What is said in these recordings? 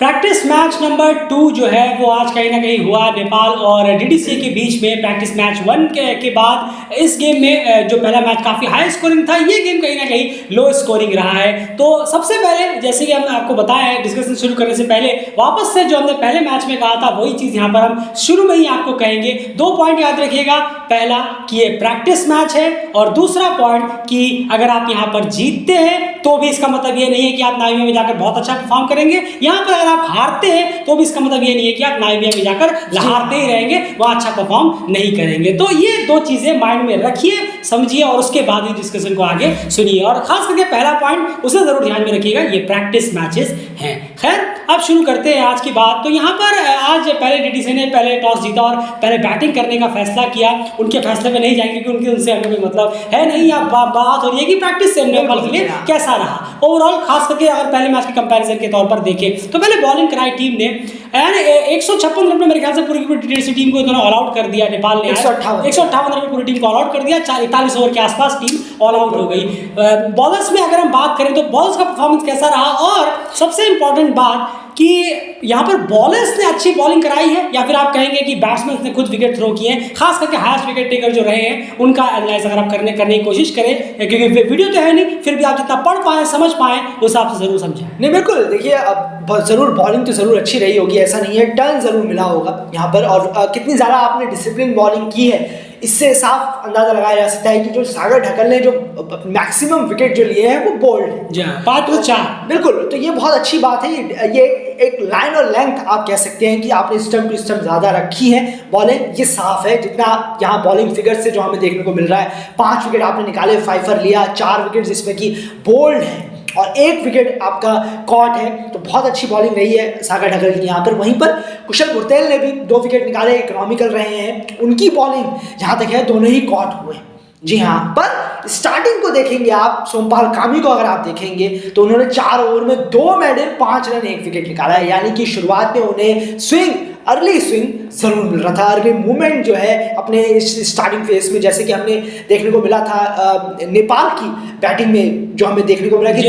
Practice match number 2 जो है वो आज कहीं ना कहीं हुआ नेपाल और डीडीसी के बीच में। प्रैक्टिस मैच 1 के बाद इस गेम में जो पहला मैच काफ़ी हाई स्कोरिंग था, ये गेम कहीं ना कहीं लो स्कोरिंग रहा है। तो सबसे पहले जैसे कि हमने आपको बताया है, डिस्कशन शुरू करने से पहले वापस से जो हमने पहले मैच में कहा था वही चीज़ यहाँ पर हम शुरू में ही आपको कहेंगे। 2 पॉइंट याद रखिएगा, पहला कि ये प्रैक्टिस मैच है और दूसरा पॉइंट कि अगर आप यहाँ पर जीतते हैं तो भी इसका मतलब ये नहीं है कि आप नाइमीबिया में जाकर बहुत अच्छा परफॉर्म करेंगे। यहाँ पर अगर आप हारते हैं तो भी इसका मतलब ये नहीं है कि आप नाइमीबिया में जाकर हारते ही रहेंगे, वहाँ अच्छा परफॉर्म नहीं करेंगे। तो ये 2 चीज़ें माइंड में रखिए, समझिए और उसके बाद ही डिस्कशन को आगे सुनिए। और खास करके पहला पॉइंट उसे जरूर ध्यान में रखिएगा, ये प्रैक्टिस मैचेस हैं। खैर अब शुरू करते हैं आज की बात। तो यहाँ पर आज पहले डीडीसी ने पहले टॉस जीता और पहले बैटिंग करने का फैसला किया। उनके फैसले में नहीं जाएंगे क्योंकि उनसे हमें कोई मतलब है नहीं। अब बात हो रही है कि प्रैक्टिस से नेपाल के लिए कैसा रहा ओवरऑल, खास करके अगर पहले मैच के कंपैरिजन के तौर पर देखें तो पहले बॉलिंग कराई टीम ने 156 रन में मेरे ख्याल से पूरी डीडीसी टीम को इन्होंने ऑल आउट कर दिया। नेपाल ने 158 रन में पूरी टीम को ऑल आउट कर दिया। 41 ओवर के आसपास टीम ऑल आउट हो गई। बॉलर्स में अगर हम बात करें तो बॉलर्स का परफॉर्मेंस कैसा रहा, और सबसे इंपॉर्टेंट बात कि यहाँ पर बॉलर्स ने अच्छी बॉलिंग कराई है या फिर आप कहेंगे कि बैट्समैन ने खुद विकेट थ्रो किए हैं। खास करके हाईएस्ट विकेट टेकर जो रहे हैं उनका एनालाइज अगर आप करने की कोशिश करें, क्योंकि वीडियो तो है नहीं, फिर भी आप जितना पढ़ पाए समझ पाए उस हिसाब से जरूर समझें। नहीं बिल्कुल, देखिए अब जरूर बॉलिंग तो जरूर अच्छी रही होगी, ऐसा नहीं है, टर्न जरूर मिला होगा यहाँ पर। और कितनी ज़्यादा आपने डिसिप्लिन बॉलिंग की है इससे साफ अंदाजा लगाया जा सकता है कि जो सागर ढक्कल ने जो मैक्सिमम विकेट जो लिए हैं वो बोल्ड है, 5-4 बिल्कुल। तो ये बहुत अच्छी बात है। ये एक लाइन और लेंथ आप कह सकते हैं कि आपने स्टंप टू स्टंप ज़्यादा रखी है बॉलिंग, ये साफ है। जितना यहाँ बॉलिंग फिगर से जो हमें देखने को मिल रहा है, 5 विकेट आपने निकाले, 5 लिया, 4 विकेट जिसमें कि बोल्ड है और 1 विकेट आपका कॉट है। तो बहुत अच्छी बॉलिंग रही है सागर ढक्कल की यहाँ पर। वहीं पर कुशल गुरतेल ने भी 2 विकेट निकाले, इकोनॉमिकल रहे हैं। उनकी बॉलिंग जहाँ तक है दोनों ही कॉट हुए। जी हाँ, पर स्टार्टिंग को देखेंगे आप, सोमपाल कामी को अगर आप देखेंगे तो उन्होंने 4 ओवर में 2 मेडल, 5 रन, 1 विकेट निकाला है। यानी कि शुरुआत में उन्हें स्विंग, अर्ली स्विंग जरूर मिल रहा था। अर्ली मूवमेंट जो है अपने इस स्टार्टिंग फेज में, जैसे कि हमने देखने को मिला था नेपाल की बैटिंग में, जो हमें देखने को मिला कि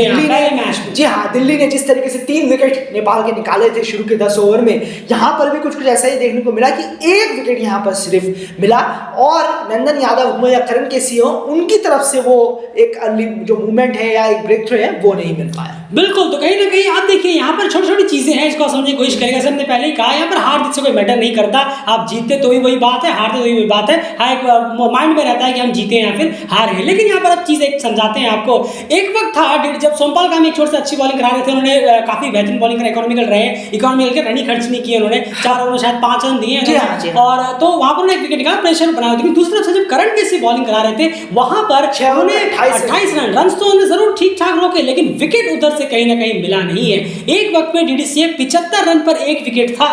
दिल्ली ने जिस तरीके से 3 विकेट नेपाल के निकाले थे शुरू के 10 ओवर में, यहाँ पर भी कुछ ऐसा ही देखने को मिला कि 1 विकेट यहाँ पर सिर्फ मिला। और नंदन यादव हो या करण केसी हो, उनकी तरफ से वो एक अर्ली जो मूवमेंट है या एक ब्रेक थ्रू है वो नहीं मिल पाया। बिल्कुल, तो कहीं ना कहीं आप देखिए यहाँ पर छोटी छोटी चीजें हैं, इसको समझने की कोशिश करेंगे। जैसे हमने पहले ही कहा, यहाँ पर हार जीत से कोई मैटर नहीं करता। आप जीतते तो भी वही बात है, हारते तो भी वही बात है। हाँ, एक माइंड में रहता है कि हम जीते या फिर हार हैं। लेकिन यहाँ पर अब चीज़ एक समझाते हैं आपको। एक वक्त था जब सोमपाल कामी एक छोटे से अच्छी बॉलिंग करा रहे थे, उन्होंने काफी बेहतरीन बॉलिंग करा, इकोनॉमिकल रहे, इकोनॉमिकल के रन ही खर्च नहीं किए उन्होंने। 4 ओवर में शायद 5 रन दिए और तो वहां पर उन्होंने 1 विकेट निकाला, प्रेशर बनाया। लेकिन दूसरी तरफ से जब करण केसी बॉलिंग करा रहे थे वहां पर उन्होंने 28 रन तो उन्होंने जरूर ठीक ठाक रोके, लेकिन विकेट उधर से कहीं ना कहीं मिला नहीं है। एक वक्त में डीडीसी 75 रन पर 1 विकेट था।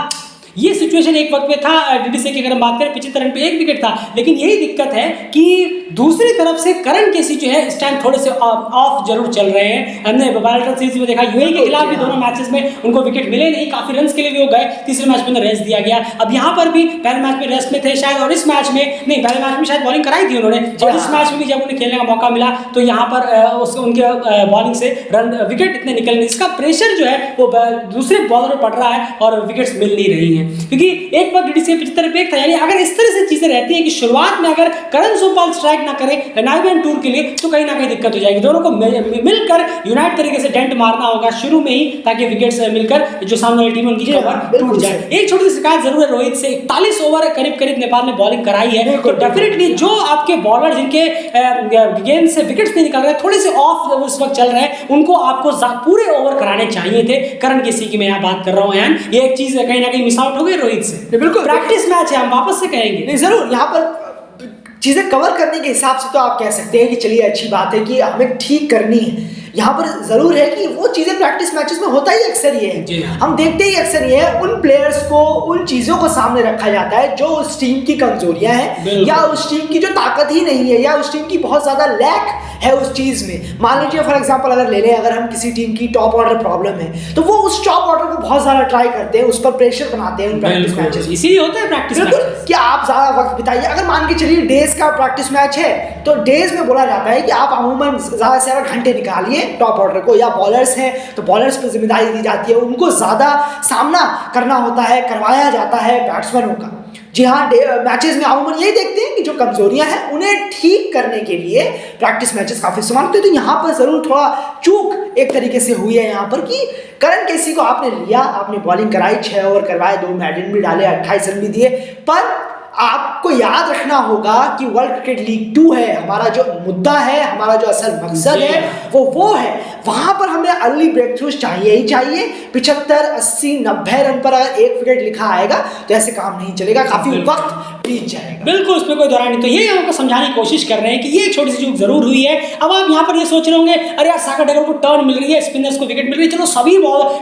ये सिचुएशन एक वक्त में था डीडीसी की, अगर हम बात करें 75 रन पे 1 विकेट था। लेकिन यही दिक्कत है कि दूसरी तरफ से करण केसी जो है इस टाइम थोड़े से ऑफ जरूर चल रहे हैं। हमने बायलैटरल सीरीज में देखा, यूएई के खिलाफ भी दोनों मैचेस में उनको विकेट मिले नहीं, काफी रन के लिए भी वो गए, तीसरे मैच में रेस्ट दिया गया। अब यहाँ पर भी पहले मैच में रेस्ट में थे शायद, और इस मैच में नहीं, पहले मैच में शायद बॉलिंग कराई थी उन्होंने, और इस मैच में भी जब उन्हें खेलने का मौका मिला तो यहाँ पर उनके बॉलिंग से रन विकेट इतने निकल नहीं, इसका प्रेशर जो है वो दूसरे बॉलर पर पड़ रहा है और विकेट्स मिल नहीं रही है। क्योंकि एक बार डीडीसी 75 पे था, यानी अगर इस तरह से चीजें रहती हैं कि शुरुआत में अगर करण सोमपाल स्ट्राइक ना करे नाइमीबियन टूर के लिए तो कहीं ना कहीं दिक्कत हो जाएगी। दोनों को मिलकर यूनाइट तरीके से डेंट मारना होगा शुरू में ही, ताकि विकेट्स मिलकर जो सामने वाली टीम उनकी कवर टूट जाए। एक छोटी सी शिकायत जरूर है रोहित से, 41 ओवर करीब नेपाल ने बॉलिंग कराई है, तो डेफिनेटली जो आपके बॉलर जिनके गेंद से विकेट्स नहीं निकल रहे, थोड़े से ऑफ उस वक्त चल रहे हैं, उनको आपको पूरे ओवर कराने चाहिए थे। करण केसी की मैं यहाँ बात कर रहा हूँ, एंड ये एक चीज कहीं ना कहीं मिस आउट हो गई रोहित से। बिल्कुल, प्रैक्टिस मैच है, हम वापस से कहेंगे। नहीं जरूर, यहाँ पर चीजें कवर करने के हिसाब से तो आप कह सकते हैं कि चलिए अच्छी बात है कि हमें ठीक करनी है। यहाँ पर जरूर है कि वो चीजें प्रैक्टिस मैचेस में होता ही अक्सर ये है, हम देखते ही अक्सर ये है, उन प्लेयर्स को, उन चीजों को सामने रखा जाता है जो उस टीम की कमजोरियां हैं या उस टीम की जो ताकत ही नहीं है या उस टीम की बहुत ज्यादा लैक है उस चीज में। मान लीजिए फॉर एग्जांपल अगर ले लें, अगर हम किसी टीम की टॉप ऑर्डर प्रॉब्लम है तो वो उस टॉप ऑर्डर को बहुत ज्यादा ट्राई करते हैं, उस पर प्रेशर बनाते हैं प्रैक्टिस मैचेस। इसीलिए होता है प्रैक्टिस मैच कि आप ज्यादा वक्त बिताइए। अगर मान के चलिए डेज का प्रैक्टिस मैच है तो डेज में बोला जाता है कि आप अमूमन ज्यादा से ज्यादा घंटे निकालिए चाहिए टॉप ऑर्डर को, या बॉलर्स हैं तो बॉलर्स पर जिम्मेदारी दी जाती है, उनको ज़्यादा सामना करना होता है, करवाया जाता है बैट्समैनों का। जी हाँ, मैचेस में अमूमन यही देखते हैं कि जो कमजोरियां हैं उन्हें ठीक करने के लिए प्रैक्टिस मैचेस काफ़ी इस्तेमाल होते हैं। तो यहाँ पर ज़रूर थोड़ा चूक एक तरीके से हुई है यहाँ पर कि करण केसी को आपने लिया, आपने बॉलिंग कराई, 6 ओवर करवाए, 2 मेडन भी डाले, 28 रन भी दिए, पर आपको याद रखना होगा कि वर्ल्ड क्रिकेट लीग 2 है, हमारा जो मुद्दा है, हमारा जो असल मकसद है वो है, वहां पर हमें अर्ली ब्रेक थ्रूज चाहिए ही चाहिए। 75, 80, 90 रन पर अगर एक विकेट लिखा आएगा तो ऐसे काम नहीं चलेगा, काफी वक्त बीत जाएगा। बिल्कुल, उसमें कोई दौरान नहीं। तो ये हमको समझाने की कोशिश कर रहे हैं कि ये छोटी सी चूक जरूर हुई है। अब आप यहाँ पर ये सोच रहे होंगे अरे यार सागर डगर को टर्न मिल रही है, स्पिनर्स को विकेट मिल रही है, चलो सभी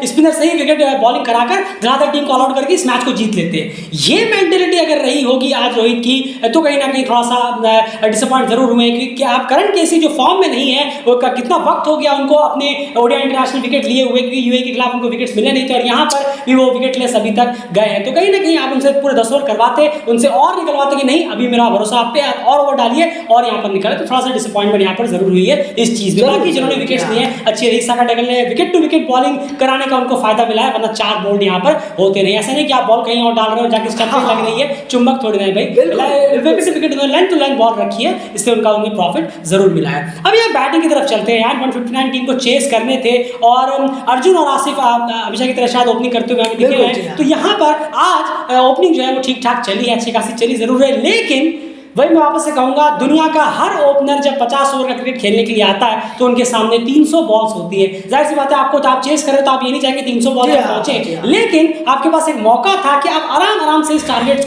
स्पिनर से ही विकेट बॉलिंग कराकर धनाधर टीम को ऑल आउट करके इस मैच को जीत लेते हैं। ये मेंटेलिटी अगर रही होगी आज रोहित की तो कहीं ना कहीं थोड़ा सा डिसअपॉइंट जरूर हुए कि आप करण केसी जो फॉर्म में नहीं है, वो कितना वक्त हो गया उनको अपने ओडीआई इंटरनेशनल विकेट लिए हुए, क्योंकि यूएई के खिलाफ उनको विकेट्स मिले नहीं थे और यहाँ पर भी वो विकेट लेस अभी तक गए हैं। तो कहीं ना कहीं आप उनसे पूरे 10 ओवर करवाते, उनसे और निकलवाते कि नहीं अभी मेरा भरोसा आप पे, आप और ओवर डालिए और यहाँ पर निकले, तो थोड़ा सा डिसअपॉइंटमेंट यहाँ पर जरूर हुई है इस चीज में। बाकी जिन्होंने विकेट्स लिए अच्छी रही, सागर डगल ने विकेट टू विकेट बॉलिंग कराने का उनको फायदा मिला है, वरना 4 बोल्ड यहाँ पर होते नहीं। ऐसा नहीं कि आप बॉल कहीं और डाल रहे हो जाके स्टंप पे लग रही है, चुंबक थोड़ी नहीं भाई, wicket to wicket length to length ball रखी है, इससे उन्हें प्रॉफिट जरूर मिला है। अब यहाँ बैटिंग की तरफ चलते हैं यार। 159 टीम को चेस करने थे और अर्जुन और आसिफ हमेशा की तरह शायद ओपनिंग करते हुए हमें दिखे हैं। तो यहाँ पर आज ओपनिंग जो है वो ठीक ठाक चली है, अच्छी खासी चली जरूर है, लेकिन वही मैं वापस से कहूंगा दुनिया का हर ओपनर जब 50 ओवर का क्रिकेट खेलने के लिए आता है तो उनके सामने 300 बॉल्स होती है। जाहिर सी बात है, आपको तो आप चेस करें तो आप ये नहीं चाहेंगे 300 बॉल तक पहुंचे, लेकिन आपके पास एक मौका था कि आप आराम से इस टारगेट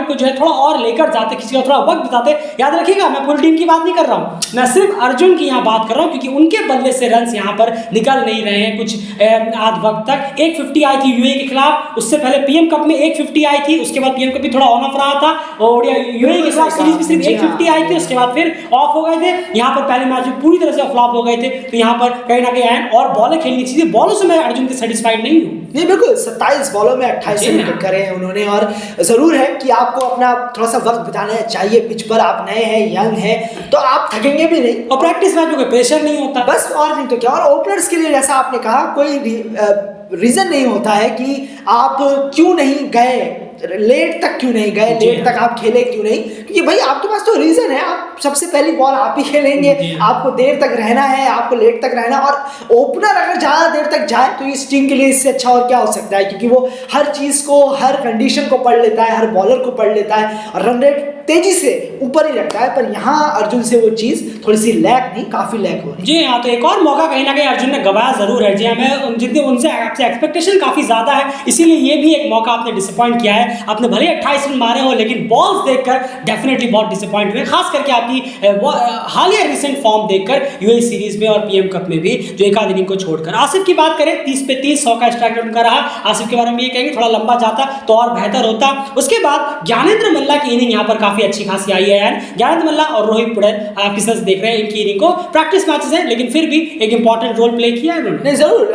को जो है थोड़ा और लेकर जाते, किसी का थोड़ा वक्त बिताते। याद रखिएगा मैं पूरी टीम की बात नहीं कर रहा हूँ, मैं सिर्फ अर्जुन की यहाँ बात कर रहा हूँ, क्योंकि उनके बल्ले से रन यहाँ पर निकल नहीं रहे हैं कुछ आध वक्त तक। 150 आई थी यूएई के खिलाफ, उससे पहले पीएम कप में 150 आई थी, उसके बाद पीएम कप भी थोड़ा ऑन ऑफ रहा था और यूएई के खिलाफ सीरीज भी सिर्फ 150 आई थी, उसके बाद फिर ऑफ हो गए थे। यहाँ पर पहले मैच में पूरी तरह से फ्लॉप हो गए थे, तो यहाँ पर कहीं ना कहीं आए और बॉलें खेलनी चाहिए। बॉलों से मैं अर्जुन के सेटिस्फाइड नहीं हूँ। नहीं बिल्कुल, 27 बॉलों में 28 विकेट करे हैं उन्होंने, और जरूर है कि आपको अपना थोड़ा सा वक्त बिताना चाहिए पिच पर। आप नए हैं, यंग हैं, तो आप थकेंगे भी नहीं और प्रैक्टिस मैच में कोई प्रेशर नहीं होता बस, और नहीं तो क्या। और ओपनर्स के लिए जैसा आपने कहा कोई रीजन नहीं होता है कि आप क्यों नहीं गए, लेट तक क्यों नहीं गए, लेट तक आप खेले क्यों नहीं, क्योंकि भाई आपके पास तो रीजन है, आप सबसे पहली बॉल आप ही खेलेंगे, आपको देर तक रहना है, आपको लेट तक रहना। और ओपनर अगर ज़्यादा देर तक जाए तो इस टीम के लिए इससे अच्छा और क्या हो सकता है, क्योंकि वो हर चीज़ को, हर कंडीशन को पढ़ लेता है, हर बॉलर को पढ़ लेता है और रन रेट तेजी से ऊपर ही रखता है। पर यहाँ अर्जुन से वो चीज़ थोड़ी सी लैक नहीं, काफ़ी लैक हो रही है। जी हाँ, तो एक और मौका कहीं ना कहीं अर्जुन ने गवाया जरूर है। जी हाँ, मैं जितने उनसे आपसे एक्सपेक्टेशन काफ़ी ज़्यादा है, इसीलिए ये भी एक मौका आपने डिसअपॉइंट किया है। आपने भले 28 रन मारे हो, लेकिन बॉल्स देखकर डेफिनेटली बहुत डिसअपॉइंट हुए, खास करके आपकी हालिया रिसेंट फॉर्म देखकर यूएई सीरीज में और पीएम कप में भी, जो एक आध इनिंग को छोड़कर। आसिफ की बात करें, 30 पे 30 100 का स्ट्राइक रेट उनका रहा। आसिफ के बारे में ये कहेंगे थोड़ा लंबा जाता तो और बेहतर होता। उसके बाद ज्ञानेंद्र मल्ला की इनिंग यहाँ पर काफ़ी अच्छी खासी आई है यार। ज्ञानेंद्र मल्ला और रोहित पुड़ैल आप किस तरह से देख रहे हैं इनकी इनिंग को? प्रैक्टिस मैचेस है, लेकिन फिर भी एक इंपॉर्टेंट रोल प्ले किया है उन्होंने। नहीं जरूर,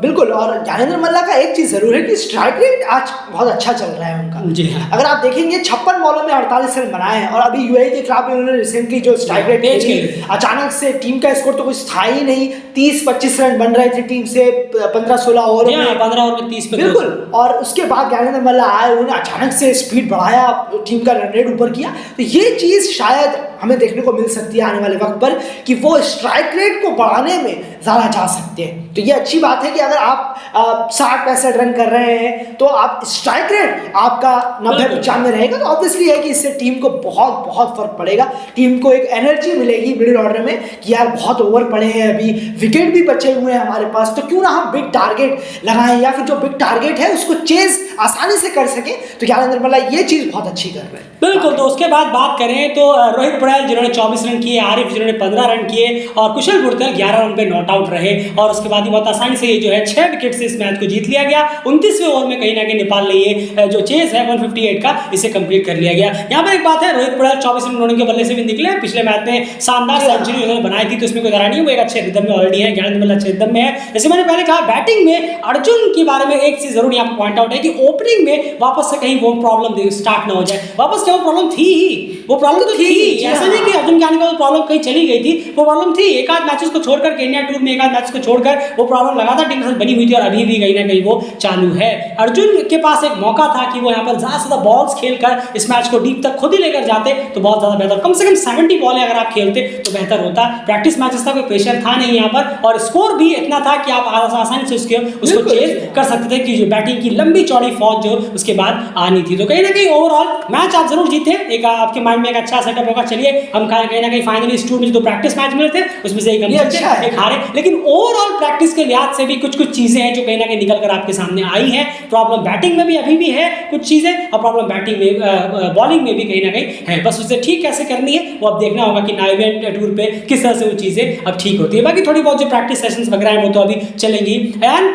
बिल्कुल। और ज्ञानेंद्र मल्ला का एक चीज़ जरूर है कि स्ट्राइक रेट आज बहुत अच्छा चल रहा है उनका। जी हाँ, अगर आप देखेंगे 56 बॉलों में 48 रन बनाए हैं, और अभी यूएई के खिलाफ उन्होंने रिसेंटली जो स्ट्राइक रेट खेली, अचानक से टीम का स्कोर तो कुछ था ही नहीं, 30-25 रन बन रहे थे टीम से 15-16 ओवर में, 15 ओवर में 30 पे बिल्कुल। और उसके बाद ज्ञानेंद्र मल्ला आए, उन्होंने अचानक से स्पीड बढ़ाया, टीम का रन रेट ऊपर किया। तो ये चीज़ शायद हमें देखने को मिल सकती है आने वाले वक्त पर कि वो स्ट्राइक रेट को बढ़ाने में ज़्यादा जा सकते हैं। तो ये अच्छी बात है कि अगर आप 60-65 रन कर रहे हैं तो आप स्ट्राइक रेट आपका 90-95 रहेगा, तो ऑब्वियसली है कि इससे टीम को बहुत बहुत फर्क पड़ेगा। टीम को एक एनर्जी मिलेगी मिडिल ऑर्डर में कि यार बहुत ओवर पड़े हैं, अभी विकेट भी बचे हुए हैं हमारे पास, तो क्यों ना हम बिग टारगेट लगाएं, या फिर जो बिग टारगेट है उसको चेज आसानी से कर सकें। तो ज्ञानेंद्र मल्ला ये चीज़ बहुत अच्छी कर रहे हैं। बिल्कुल। तो उसके बाद बात करें तो रोहित पुड़ैल जिन्होंने 24 रन किए, आरिफ जिन्होंने 15 रन किए और कुशल गुड़कल 11 रन पे नॉट आउट रहे, और उसके बाद ही बहुत आसानी से ये जो है 6 विकेट से इस मैच को जीत लिया गया। 29वें ओवर में कहीं ना कहीं नेपाल ने ये जो चेज है 158 का, इसे कंप्लीट कर लिया गया। यहाँ पर एक बात है, रोहित पुड़ैल 24 रन उन्होंने के बल्ले से भी निकले, पिछले मैच में शानदार सेंचुरी उन्होंने बनाई थी, तो इसमें कोई दरार नहीं है, वो एक अच्छे रिदम में ऑलरेडी है। ज्ञानेंद्र मल्ला अच्छे रिदम में है। जैसे मैंने पहले कहा, बैटिंग में अर्जुन के बारे में एक चीज जरूर यहाँ पर पॉइंट आउट है कि ओपनिंग में वापस से कहीं वो प्रॉब्लम स्टार्ट ना हो जाए। वापस क्या वो प्रॉब्लम थी ही, वो प्रॉब्लम तो थी, ऐसा ऐसा नहीं कि अर्जुन के आने के बाद प्रॉब्लम कहीं चली गई थी, वो प्रॉब्लम थी एक आध मैचेस को छोड़कर, केन्या टूर में एक आध मैचेस को छोड़कर वो प्रॉब्लम लगातार टीम के साथ बनी हुई थी और अभी भी कहीं ना कहीं वो चालू है। अर्जुन के पास एक मौका था कि वो यहाँ पर ज्यादा से ज्यादा बॉल्स खेलकर इस मैच को डीप तक खुद ही लेकर जाते तो बहुत ज्यादा बेहतर, कम से कम 70 बॉलें अगर आप खेलते तो बेहतर होता। प्रैक्टिस मैचेस था, कोई प्रेशर था नहीं यहाँ पर, और स्कोर भी इतना था कि आप आसानी से उसको चेज कर सकते थे कि जो बैटिंग की लंबी चौड़ी फौज जो उसके बाद आनी थी। तो कहीं ना कहीं ओवरऑल मैच आप जरूर जीते, एक आपके माइंड में एक अच्छा सेटअप होगा, चलिए हम कहीं ना कहीं फाइनली इस टूर में जो प्रैक्टिस मैच मिले थे उसमें से एक हम जीते, एक हारे, लेकिन ओवरऑल प्रैक्टिस के लिहाज से भी कुछ चीजें हैं जो कहीं ना कहीं निकल कर आपके सामने आई है। प्रॉब्लम बैटिंग में भी अभी भी है कुछ चीजें, और प्रॉब्लम बैटिंग में बॉलिंग में भी कहीं ना कहीं है, बस उसे ठीक कैसे करनी है वो अब देखना होगा कि नामिबियन टूर पे किस तरह से वो चीजें अब ठीक होती है। बाकी थोड़ी बहुत जो प्रैक्टिस सेशंस वगैरह हैं वो तो अभी चलेंगी। एंड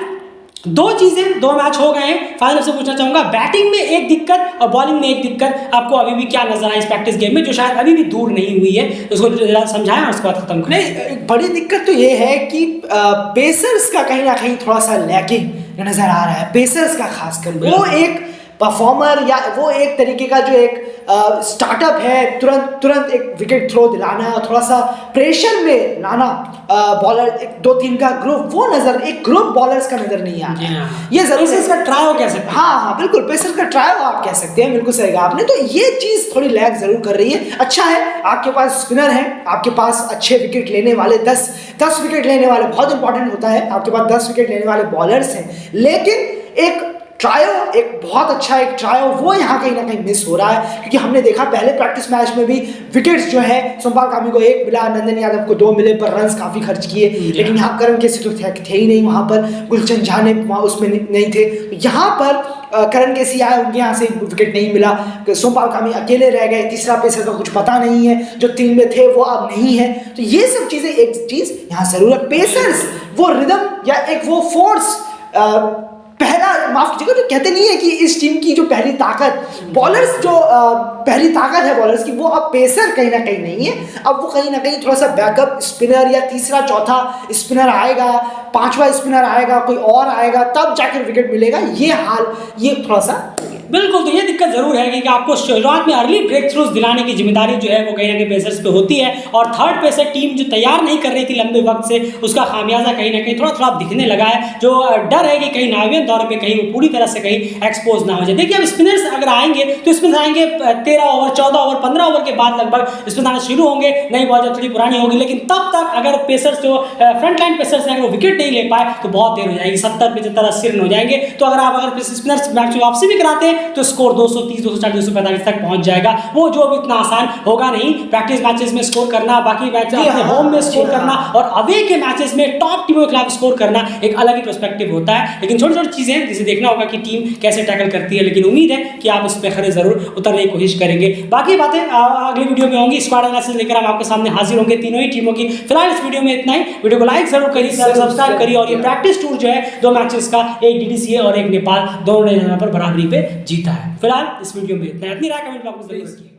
दो मैच हो गए हैं, फाइनल से पूछना चाहूंगा बैटिंग में एक दिक्कत और बॉलिंग में एक दिक्कत आपको अभी भी क्या नजर आई इस प्रैक्टिस गेम में जो शायद अभी भी दूर नहीं हुई है, उसको जरा समझाएं और उसके बाद खत्म करें। नहीं, बड़ी दिक्कत तो ये है कि पेसर्स का कहीं ना कहीं थोड़ा सा लैकिंग नजर आ रहा है, पेसर्स का खासकर वो एक परफॉर्मर या वो एक तरीके का जो एक स्टार्टअप है, तुरंत एक विकेट थ्रो दिलाना, थोड़ा सा प्रेशर में लाना बॉलर, एक 2-3 का ग्रुप, वो नजर एक ग्रुप बॉलर्स का नजर नहीं आता। ये जरूर पेसर्स का ट्रायो कह सकते हैं। हाँ बिल्कुल, पेसर्स का ट्रायो आप कह सकते हैं, बिल्कुल सही कहा आपने। तो ये चीज थोड़ी लैग जरूर कर रही है। अच्छा है आपके पास स्पिनर है, आपके पास अच्छे विकेट लेने वाले 10 विकेट लेने वाले, बहुत इंपॉर्टेंट होता है आपके पास 10 विकेट लेने वाले बॉलर्स हैं, लेकिन एक ट्रायो, एक बहुत अच्छा एक ट्रायो वो यहाँ कहीं ना कहीं मिस हो रहा है, क्योंकि हमने देखा पहले प्रैक्टिस मैच में भी विकेट्स जो है सोमपाल कामी को 1 मिला, नंदन यादव को 2 मिले, पर रन्स काफी खर्च किए, लेकिन यहाँ करण केसी तो थे ही नहीं वहाँ पर, गुलचंद झा ने वहाँ उसमें नहीं थे, यहाँ पर करण केसी आए, उनके यहाँ से विकेट नहीं मिला, सोमपाल कामी अकेले रह गए, तीसरा पेसर का कुछ पता नहीं है, जो टीम में थे वो अब नहीं है। तो ये सब चीजें, एक चीज यहाँ जरूर है, पेसर्स वो रिदम या एक वो फोर्स, पहला माफ कीजिएगा, जो कहते नहीं है कि इस टीम की जो पहली ताकत बॉलर्स, जो पहली ताकत है बॉलर्स की, वो अब पेसर कहीं ना कहीं नहीं है। अब वो कहीं ना कहीं थोड़ा सा बैकअप स्पिनर या तीसरा चौथा स्पिनर आएगा, 5वां स्पिनर आएगा, कोई और आएगा, तब जाकर विकेट मिलेगा। ये हाल, ये थोड़ा सा बिल्कुल, तो ये दिक्कत जरूर है कि आपको शुरुआत में अर्ली ब्रेक थ्रूज दिलाने की जिम्मेदारी जो है वो कहीं ना कहीं पेसर्स पे होती है, और थर्ड पेसर टीम जो तैयार नहीं कर रही थी लंबे वक्त से, उसका खामियाजा कहीं ना कहीं थोड़ा दिखने लगा है, जो डर है कि कहीं नामिबियन दौरे पे कहीं वो पूरी तरह से कहीं एक्सपोज ना हो जाए। देखिए अब स्पिनर्स अगर आएंगे तो स्पिनर्स आएंगे 13 ओवर, 14 ओवर, 15 ओवर के बाद लगभग स्पिनर्स आना शुरू होंगे, नई बॉल जब थोड़ी पुरानी होगी, लेकिन तब तक अगर पेसर्स जो फ्रंट लाइन पेसर्स हैं अगर वो विकेट नहीं ले पाए तो बहुत देर हो जाएगी, 70, 75, 80 रन हो जाएंगे। तो अगर स्पिनर्स मैच में वापसी भी कराते हैं तो स्कोर 230, 240, 245 तक पहुंच जाएगा, वो जो इतना आसान होगा नहीं। प्रैक्टिस मैचेस में स्कोर करना, बाकी मैच अपने होम में स्कोर करना और अवे के मैचेस में टॉप टीमों के खिलाफ स्कोर करना एक अलग ही पर्सपेक्टिव होता है, लेकिन छोटी छोटी चीजें जिसे देखना होगा कि टीम कैसे टैकल करती है, लेकिन उम्मीद है कि आप इस पे खरे जरूर उतरने की कोशिश करेंगे। बाकी बातें अगली वीडियो में होंगी, स्क्वाड एनालिसिस लेकर हम आपके सामने हाजिर होंगे तीनों ही टीमों की। फिलहाल इस वीडियो में इतना ही, वीडियो को लाइक जरूर करिए, सब्सक्राइब करिए, और ये प्रैक्टिस टूर जो है 2 मैचेस का, एक डीडीसीए और एक नेपाल, दोनों ने यहाँ पर बराबरी पे जीता है। फिलहाल इस वीडियो में इतना, अपनी राय कमेंट बॉक्स में जरूर रखिए।